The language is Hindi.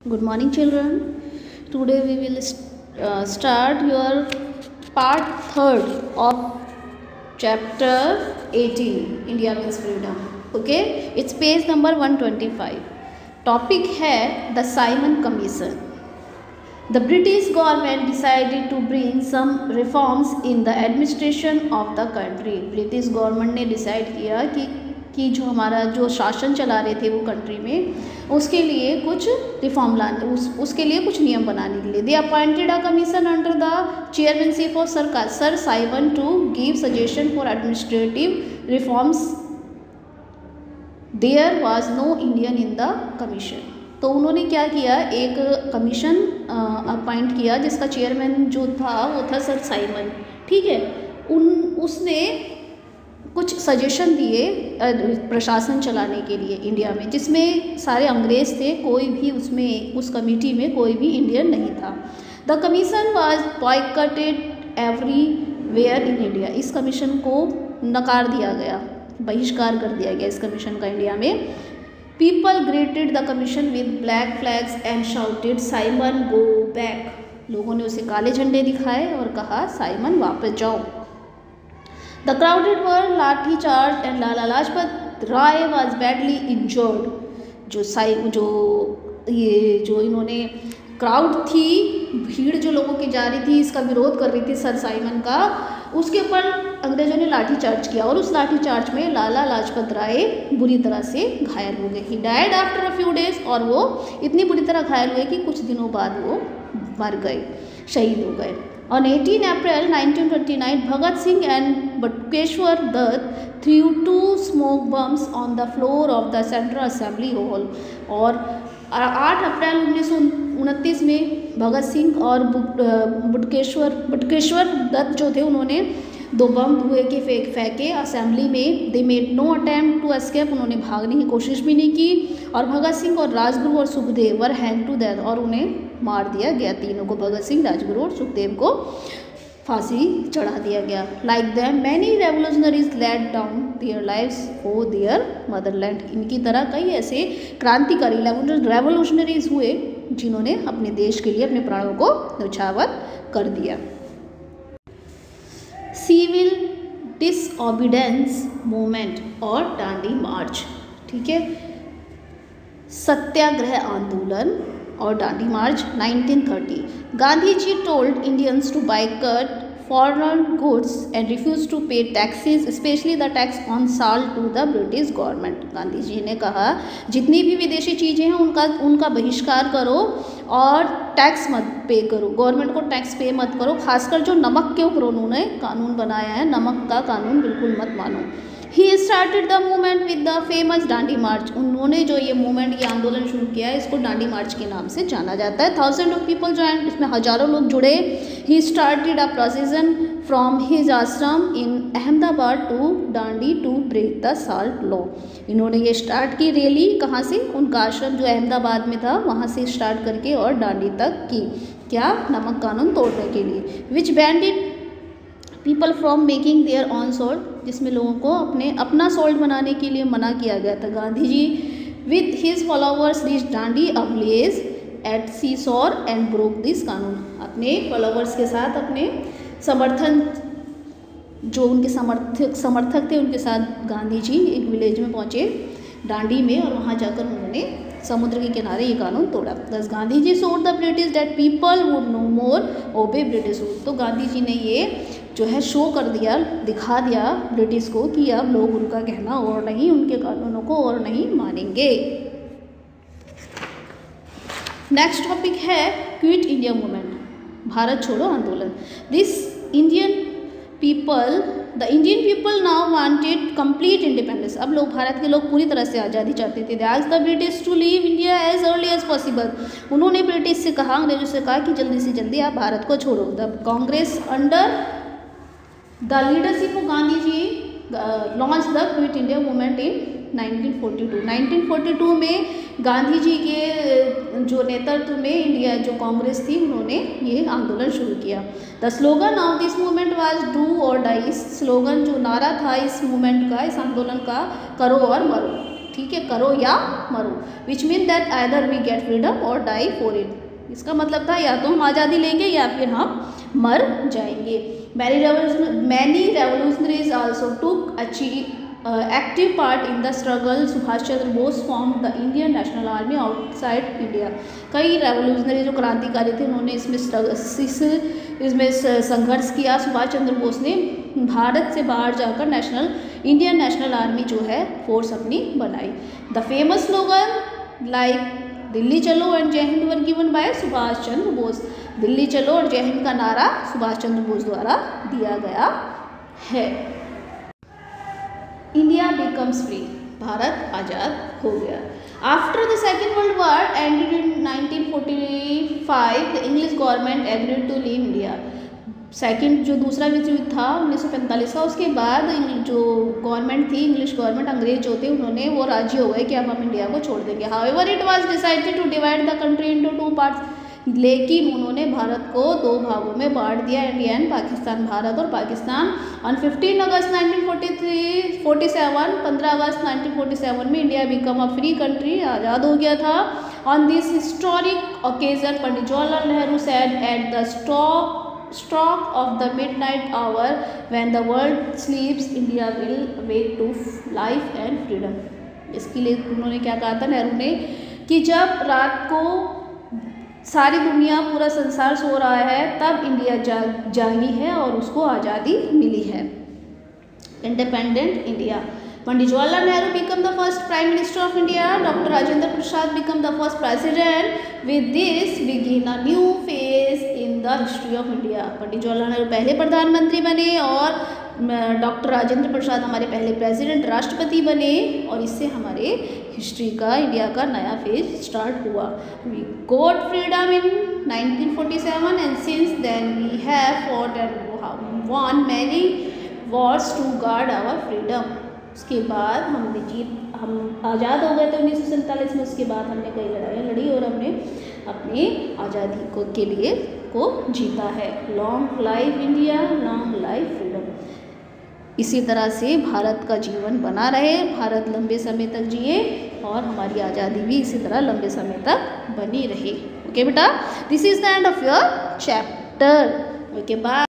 Good morning, children. Today we will start your part third of chapter 18, India means freedom. Okay, it's page number 125. Topic है the Simon Commission. The British government decided to bring some reforms in the administration of the country. British government ने decide किया कि जो हमारा जो शासन चला रहे थे वो कंट्री में उसके लिए कुछ रिफॉर्म लाने उसके लिए कुछ नियम बनाने के लिए they appointed a commission under the chairmanship of Sir Simon to give suggestion for administrative reforms. There was no Indian in the commission. तो उन्होंने क्या किया, एक कमीशन अपॉइंट किया जिसका चेयरमैन जो था वो था सर साइमन. ठीक है, उसने कुछ सजेशन दिए प्रशासन चलाने के लिए इंडिया में, जिसमें सारे अंग्रेज़ थे, कोई भी उसमें उस कमेटी में कोई भी इंडियन नहीं था. The commission was boycotted everywhere in India. इस कमीशन को नकार दिया गया, बहिष्कार कर दिया गया इस कमीशन का इंडिया में. People greeted the commission with black flags and shouted Simon go back. लोगों ने उसे काले झंडे दिखाए और कहा साइमन वापस जाओ. The crowded were lathi charge and Lala Lajpat Rai was badly injured. जो इन्होंने क्राउड थी, भीड़ जो लोगों की जा रही थी, इसका विरोध कर रही थी सर साइमन का, उसके ऊपर अंग्रेजों ने लाठी चार्ज किया और उस लाठी चार्ज में लाला लाजपत राय बुरी तरह से घायल हो गए. He died after a few days. और वो इतनी बुरी तरह घायल हुए कि कुछ दिनों बाद वो मर गए, शहीद हो गए. On 18 April 1929, Bhagat Singh and Batukeshwar Dutt threw 2 smoke bombs on the floor of the Central Assembly Hall. और 8 अप्रैल 1929 में भगत सिंह और बटुकेश्वर दत्त जो थे, उन्होंने 2 बम धुएं के फेंके असेंबली में. They made no attempt to escape. उन्होंने भागने की कोशिश भी नहीं की. और भगत सिंह और राजगुरु और सुखदेव वर हैंग टू डेथ. और उन्हें मार दिया गया, तीनों को, भगत सिंह, राजगुरु और सुखदेव को फांसी चढ़ा दिया गया. Like them many revolutionaries laid down their lives for their motherland. इनकी तरह कई ऐसे क्रांतिकारी रेवोल्यूशनरीज हुए जिन्होंने अपने देश के लिए अपने प्राणों को न्यौछावर कर दिया. सिविल डिसओबीडेंस मूवमेंट और दांडी मार्च. ठीक है, सत्याग्रह आंदोलन और Dandi march 1930. Gandhi ji told Indians to boycott foreign goods and refuse to pay taxes, specially the tax on salt to the British government. Gandhi ji ने कहा जितनी भी विदेशी चीज़ें हैं उनका बहिष्कार करो और टैक्स मत पे करो, गवर्नमेंट को टैक्स पे मत करो. खासकर जो नमक के ऊपर उन्होंने कानून बनाया है, नमक का कानून बिल्कुल मत मानो. He started the movement with the famous Dandi march. उन्होंने जो ये मूवमेंट, ये आंदोलन शुरू किया है, इसको दांडी मार्च के नाम से जाना जाता है. 1000 ऑफ पीपल ज्वाइन, इसमें हजारों लोग जुड़े. He started a procession from his ashram in Ahmedabad to Dandi to break the salt law. इन्होंने ये स्टार्ट की रैली कहाँ से, उनका आश्रम जो अहमदाबाद में था वहाँ से स्टार्ट करके और दांडी तक की. क्या, नमक कानून तोड़ने के लिए. Which banded people from making their own salt, जिसमें लोगों को अपना सॉल्ट बनाने के लिए मना किया गया था. Gandhi ji with his followers reach Dandi a village at seashore and broke this कानून. अपने फॉलोअर्स के साथ, अपने जो उनके समर्थक थे उनके साथ गांधी जी एक विलेज में पहुँचे दांडी में, और वहाँ जाकर उन्होंने समुद्र के किनारे ये कानून तोड़ा. Thus Gandhi ji showed the British that people would no more obey British rule. तो गांधी जी ने ये जो है शो कर दिया, दिखा दिया ब्रिटिश को कि अब लोग उनका कहना और नहीं, उनके कानूनों को और नहीं मानेंगे. नेक्स्ट टॉपिक है क्विट इंडिया मूवमेंट, भारत छोड़ो आंदोलन. The Indian people now wanted complete independence. अब लोग, भारत के लोग पूरी तरह से आज़ादी चाहते थे. They asked the British to leave India as early as possible. उन्होंने ब्रिटिश से कहा, अंग्रेजों से कहा कि जल्दी से जल्दी आप भारत को छोड़ो. The Congress under the leadership of Gandhi ji launch the quit India movement in 1942. 1942 में गांधी जी के जो नेतृत्व में इंडिया जो कांग्रेस थी, उन्होंने ये आंदोलन शुरू किया. The slogan of this movement was do और डाई. स्लोगन जो नारा था इस मूवमेंट का, इस आंदोलन का, करो और मरो. ठीक है, करो या मरो, which mean that either we get freedom और डाई फॉर इट। इसका मतलब था या तो हम आज़ादी लेंगे या फिर हम मर जाएंगे। Many revolutionaries also took active part in the struggle. Subhash Chandra Bose form the Indian national army outside India. कई रेवोल्यूशनरी जो क्रांतिकारी थे उन्होंने इसमें संघर्ष किया। सुभाष चंद्र बोस ने भारत से बाहर जाकर इंडियन नेशनल आर्मी जो है फोर्स अपनी बनाई। The famous slogan like Delhi chalo and Jai Hind were given by Subhash Chandra Bose. Delhi चलो और जय हिंद का नारा सुभाष चंद्र बोस द्वारा दिया गया है। इंडिया बिकम्स फ्री, भारत आज़ाद हो गया। After the second world war ended in 1945 the English government agreed to leave India. जो दूसरा विश्व युद्ध था 1945 का, उसके बाद जो गवर्नमेंट थी, इंग्लिश गवर्नमेंट, अंग्रेज जो थे, उन्होंने वो राजी हो गए कि अब हम इंडिया को छोड़ देंगे। However it was decided to divide the country into 2 parts, लेकिन उन्होंने भारत को 2 भागों में बांट दिया, इंडिया एंड पाकिस्तान, भारत और पाकिस्तान। ऑन 15 अगस्त 1947 15 अगस्त 1947 में India become a free country, आज़ाद हो गया था। On this historic occasion Pandit Jawaharlal Nehru said at the stroke of the midnight hour when the world sleeps India will wake to life and freedom। इसके लिए उन्होंने क्या कहा था नेहरू ने कि जब रात को सारी दुनिया, पूरा संसार सो रहा है, तब इंडिया जागी है और उसको आज़ादी मिली है। Independent India. Pandit Jawaharlal Nehru become the first Prime Minister of India. Dr. Rajendra Prasad become the first President. With this begin a new phase in the history of India. पंडित जवाहरलाल नेहरू पहले प्रधानमंत्री बने और डॉक्टर राजेंद्र प्रसाद हमारे पहले प्रेसिडेंट, राष्ट्रपति बने, और इससे हमारे हिस्ट्री का, इंडिया का नया फेज स्टार्ट हुआ। We got freedom in 1947 and since then we have fought and won many wars to guard our freedom. उसके बाद हम आज़ाद हो गए थे 1947 में। उसके बाद हमने कई लड़ाइयाँ लड़ी और हमने अपनी आज़ादी के लिए जीता है। Long life India, long life freedom. इसी तरह से भारत का जीवन बना रहे, भारत लंबे समय तक जिए और हमारी आज़ादी भी इसी तरह लंबे समय तक बनी रहे। ओके बेटा, this is the end of your chapter. Okay bye.